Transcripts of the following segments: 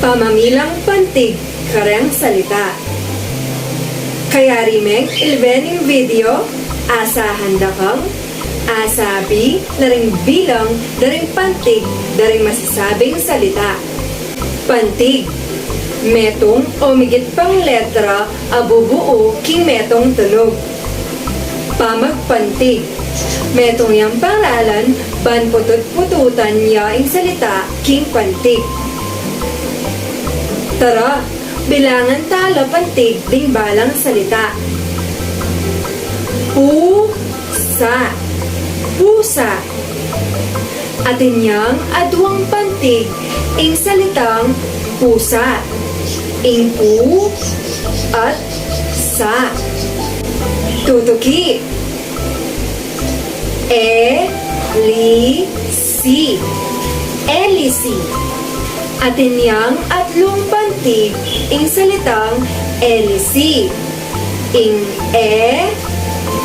Pamamilang pantig karang salita. Kaya rimeng ilbening video, asahan da kang, asabi, laring bilang, daring pantig, daring masasabing salita. Pantig, metong o migit pang letra, abubuo king metong tunog. Pamagpantig, metong yang pangalan, ban putut-pututan yaing salita, king pantig. Tara, bilangan tala pantig ding balang salita. Pusa, pusa. Atin yang aduang pantig ing salitang pusa. Ing pu at sa. Tutuki. Elisi. Elisi. Atin yang atlong pantig ing salitang elisi. Ing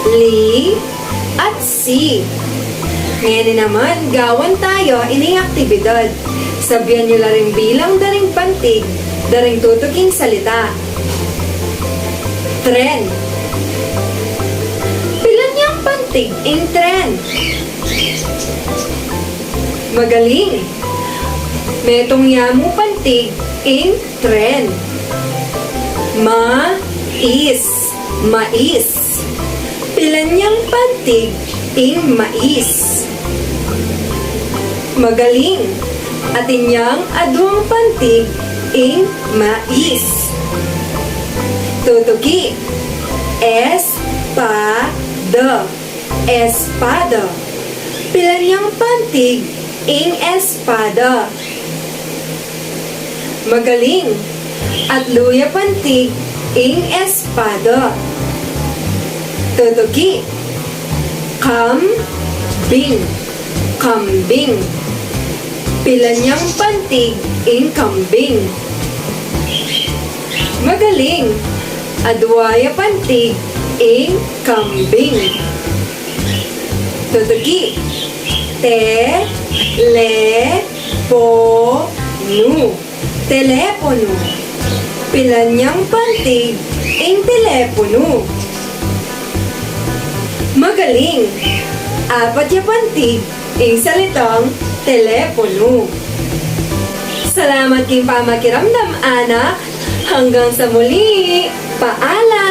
li, at si. Ngayon naman, gawan tayo ining aktibidad. Sabihan nyo laring bilang daring pantig, daring tutuking salita. Tren. Pilan niyang pantig ing tren? Magaling. Metong yamu pantig ing tren. Mais. Mais. Pilan niyang pantig ing mais? Magaling. Atin niyang aduang pantig ing mais. Tutuki. Espada. Espada. Pilan niyang pantig ing espada? Magaling. At luya pantig ing espada. Tutuki. Kambing. Kambing. Pilan niyang pantig ing kambing? Magaling. Adwaya pantig ing kambing. Tutuki. Telepono. Telepono. Pilan niyang pantig ing telepono? Magaling. Apat ya pantig ing salitang telepono. Salamat king pamakiramdam, anak. Hanggang sa muli. Paalam!